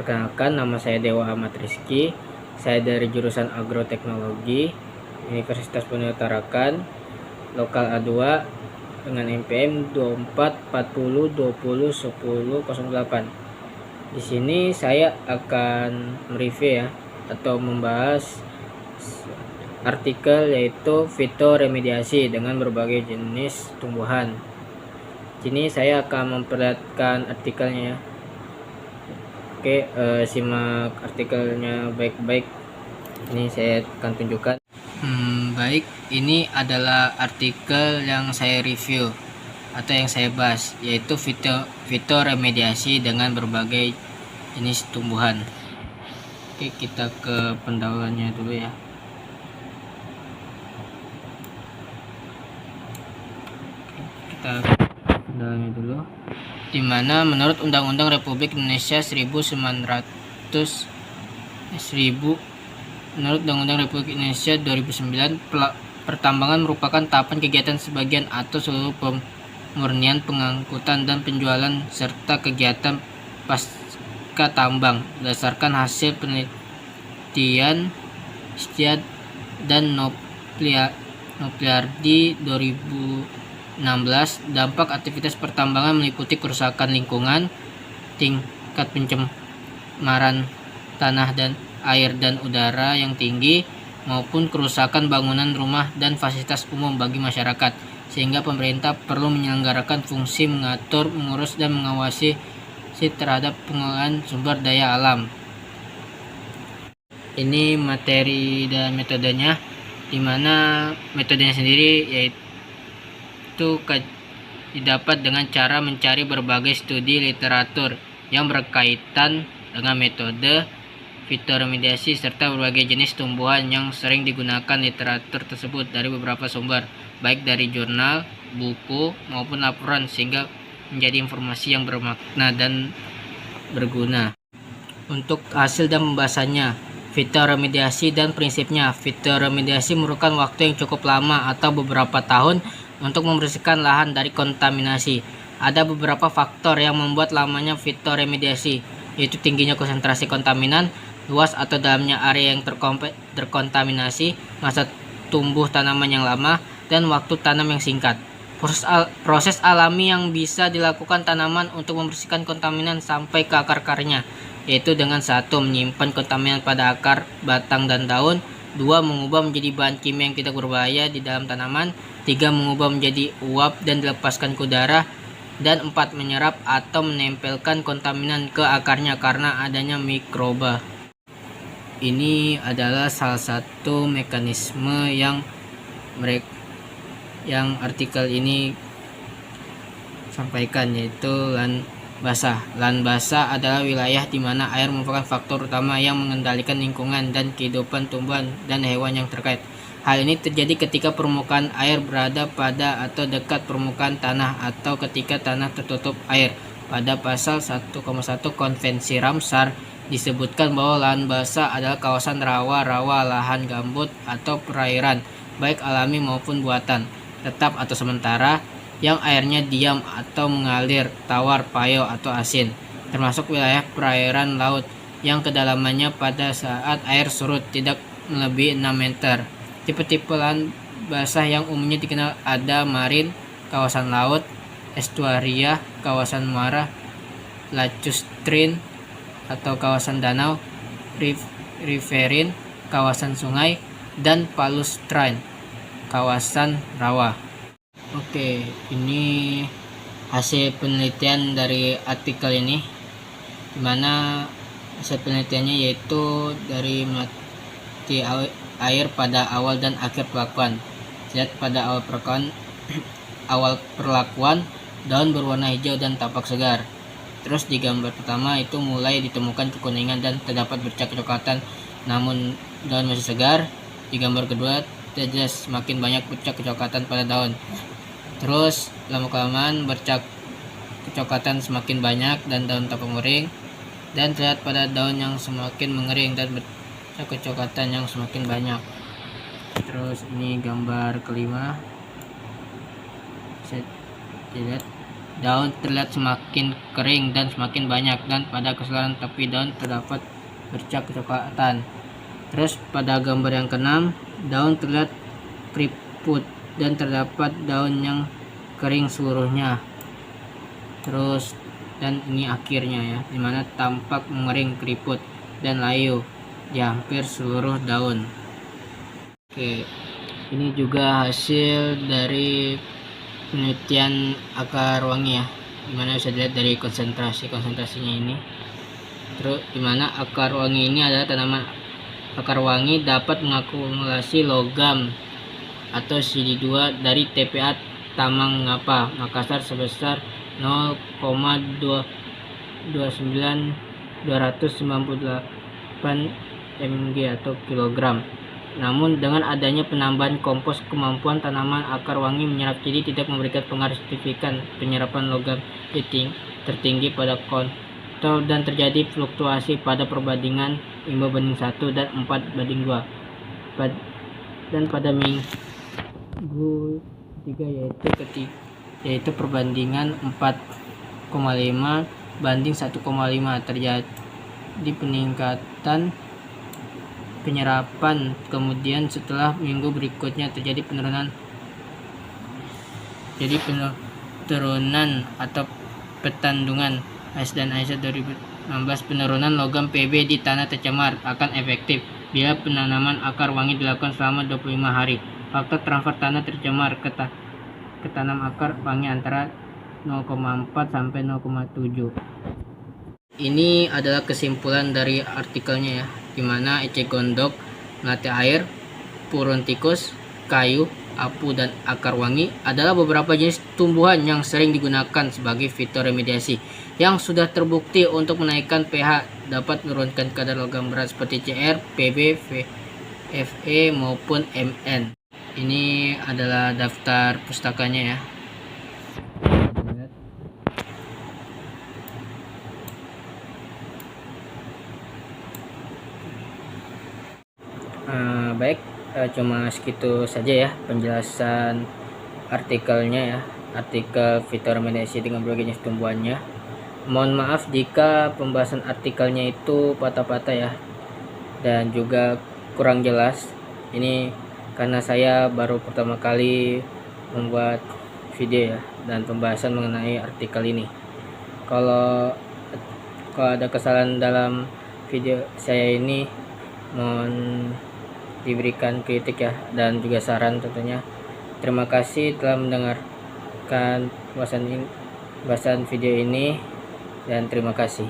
Perkenalkan, nama saya Dewa Ahmad Rizky. Saya dari jurusan Agroteknologi, Universitas Pendidikan Tarakan, lokal A2 dengan NPM 2440201008. Di sini saya akan mereview atau membahas artikel yaitu fitoremediasi dengan berbagai jenis tumbuhan. Sini saya akan memperlihatkan artikelnya. Oke, simak artikelnya baik-baik. Ini saya akan tunjukkan. Baik, ini adalah artikel yang saya review atau yang saya bahas, yaitu fitoremediasi dengan berbagai jenis tumbuhan. Oke, kita ke pendahuluannya dulu ya. Kita ke pendahuluannya dulu. Dimana menurut Undang-Undang Republik Indonesia menurut Undang-Undang Republik Indonesia 2009, pertambangan merupakan tahapan kegiatan sebagian atau seluruh pemurnian, pengangkutan, dan penjualan serta kegiatan pasca tambang berdasarkan hasil penelitian Stiad dan Nopliardi 2016. Dampak aktivitas pertambangan meliputi kerusakan lingkungan, tingkat pencemaran tanah dan air dan udara yang tinggi, maupun kerusakan bangunan rumah dan fasilitas umum bagi masyarakat, sehingga pemerintah perlu menyelenggarakan fungsi mengatur, mengurus, dan mengawasi terhadap pengelolaan sumber daya alam. Ini materi dan metodenya, dimana metodenya sendiri yaitu didapat dengan cara mencari berbagai studi literatur yang berkaitan dengan metode fitoremediasi serta berbagai jenis tumbuhan yang sering digunakan literatur tersebut dari beberapa sumber, baik dari jurnal, buku, maupun laporan, sehingga menjadi informasi yang bermakna dan berguna. Untuk hasil dan pembahasannya, fitoremediasi dan prinsipnya. Fitoremediasi memerlukan waktu yang cukup lama atau beberapa tahun untuk membersihkan lahan dari kontaminasi. Ada beberapa faktor yang membuat lamanya fitoremediasi, yaitu tingginya konsentrasi kontaminan, luas atau dalamnya area yang terkontaminasi, masa tumbuh tanaman yang lama, dan waktu tanam yang singkat. Proses alami yang bisa dilakukan tanaman untuk membersihkan kontaminan sampai ke akar-akarnya, yaitu dengan 1. Menyimpan kontaminan pada akar, batang, dan daun. 2. Mengubah menjadi bahan kimia yang tidak berbahaya di dalam tanaman. 3. Mengubah menjadi uap dan dilepaskan ke udara. Dan 4. Menyerap atau menempelkan kontaminan ke akarnya karena adanya mikroba. Ini adalah salah satu mekanisme yang artikel ini sampaikan, yaitu lahan basah. Lahan basah adalah wilayah di mana air merupakan faktor utama yang mengendalikan lingkungan dan kehidupan tumbuhan dan hewan yang terkait. Hal ini terjadi ketika permukaan air berada pada atau dekat permukaan tanah atau ketika tanah tertutup air. Pada pasal 1,1 Konvensi Ramsar disebutkan bahwa lahan basah adalah kawasan rawa-rawa, lahan gambut atau perairan, baik alami maupun buatan, tetap atau sementara, yang airnya diam atau mengalir, tawar, payo, atau asin, termasuk wilayah perairan laut yang kedalamannya pada saat air surut tidak melebihi 6 meter. Tipe-tipe lahan basah yang umumnya dikenal ada marin, kawasan laut, estuaria, kawasan muara, lacustrine atau kawasan danau, riverine, kawasan sungai, dan palustrine, kawasan rawa. Oke, ini hasil penelitian dari artikel ini, dimana hasil penelitiannya yaitu dari mati air pada awal dan akhir perlakuan. Lihat pada awal perlakuan daun berwarna hijau dan tampak segar. Terus di gambar pertama itu mulai ditemukan kekuningan dan terdapat bercak kecoklatan namun daun masih segar. Di gambar kedua terlihat semakin banyak bercak kecoklatan pada daun. Terus lama-kelamaan bercak kecoklatan semakin banyak dan daun tampak mengering, dan terlihat pada daun yang semakin mengering dan bercak kecoklatan yang semakin banyak. Terus ini gambar kelima, bisa dilihat daun terlihat semakin kering dan semakin banyak, dan pada keseluruhan tepi daun terdapat bercak kecoklatan. Terus pada gambar yang keenam, daun terlihat keriput dan terdapat daun yang kering seluruhnya. Terus dan ini akhirnya ya, dimana tampak mengering, keriput dan layu di hampir seluruh daun. Oke, ini juga hasil dari penelitian akar wangi ya, dimana bisa dilihat dari konsentrasinya ini. Terus dimana akar wangi ini adalah tanaman akar wangi dapat mengakumulasi logam atau CD2 dari TPA Tamang Ngapa Makassar sebesar 0,29298 mg atau kilogram. Namun dengan adanya penambahan kompos, kemampuan tanaman akar wangi menyerap CD tidak memberikan pengaruh signifikan penyerapan logam tertinggi pada kontrol, dan terjadi fluktuasi pada perbandingan 5:1 dan 4:2 dan pada minggu ketiga yaitu perbandingan 4,5 banding 1,5 terjadi peningkatan penyerapan. Kemudian setelah minggu berikutnya terjadi penurunan atau petandungan. AS dan AISA 2016. Penurunan logam Pb di tanah tercemar akan efektif bila penanaman akar wangi dilakukan selama 25 hari. Faktor transfer tanah tercemar ke tanam akar wangi antara 0,4 sampai 0,7. Ini adalah kesimpulan dari artikelnya ya, dimana eceng gondok, melati air, puron tikus, kayu, apu, dan akar wangi adalah beberapa jenis tumbuhan yang sering digunakan sebagai fitoremediasi yang sudah terbukti untuk menaikkan pH, dapat menurunkan kadar logam berat seperti Cr, Pb, Fe maupun Mn. Ini adalah daftar pustakanya ya. Baik, cuma segitu saja ya penjelasan artikelnya ya, artikel fitoremediasi dengan berbagai jenis tumbuhannya. Mohon maaf jika pembahasan artikelnya itu patah-patah ya, dan juga kurang jelas. Ini karena saya baru pertama kali membuat video ya, dan pembahasan mengenai artikel ini. Kalau ada kesalahan dalam video saya ini, mohon diberikan kritik ya, dan juga saran tentunya. Terima kasih telah mendengarkan bahasan video ini, dan terima kasih.